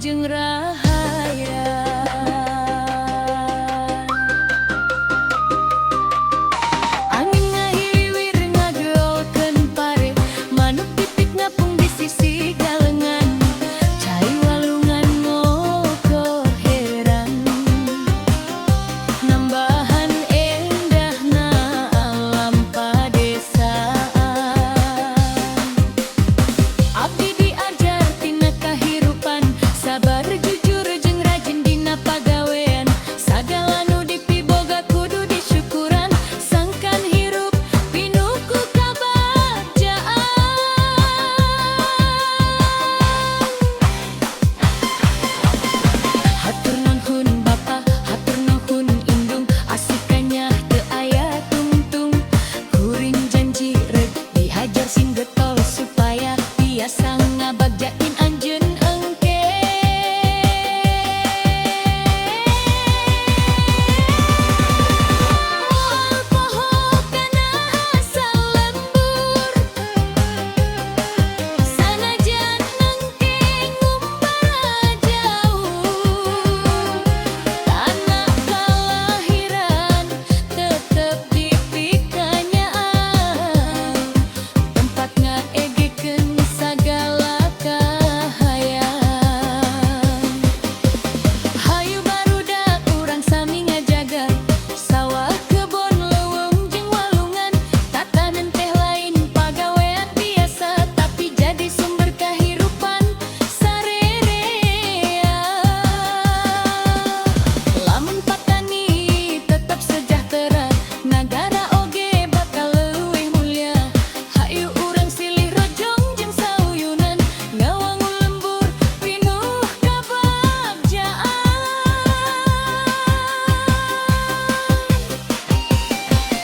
jeung rahaya. Angin ngahiwir ngageolkeun pare, manuk pipit ngapung di sisi galengan. Cai walungan ngoko heran, nambahan endahna alam padesaan. Abdi diajar tina kahirupan, sabar jujur jeung rajin dina pagawean. Sagala nu dipiboga kudu disyukuran, sangkan hirup pinuh ku kabajaan. Hatur nuhun Bapa, hatur nuhun Indung, asikanya teu aya tungtung. Kuring janji reg dihajar sing getol supaya biasa ngabagjain anjeun engke. Moal poho kana asal lembur, sanajan engke ngumpara jauh. Tanah kalahiran tetep dipikanyaan, tempat ngaegekeun sagala kahayang. Hayu barudak urang sami ngajaga, sawah kebon leuweung jeung walungan. Tatanan teh lain pagawean biasa, tapi jadi sumber kahirupan sarerea. Lamun patani tetep sejahtera, nagara oge bakal leuwih mulia. Hayu urang silih rojong jeung sauyunan, ngawangun lembur pinuh kabagjaan.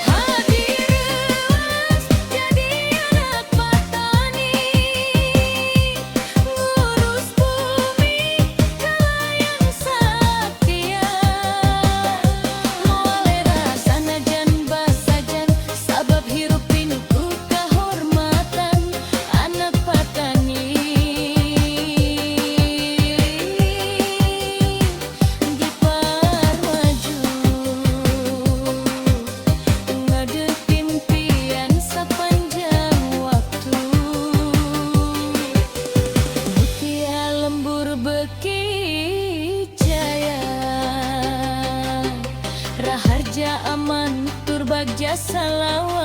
Hadireuas jadi anak patani, ngurus bumi kalayan saktia. Moal era sanajan basajan, sabab hirup pinuh ku kahormatan anak patani. Dipar maju ngadeg impian sapanjang waktu. Mutia lembur beki jaya, raharja aman tur bagja salawa.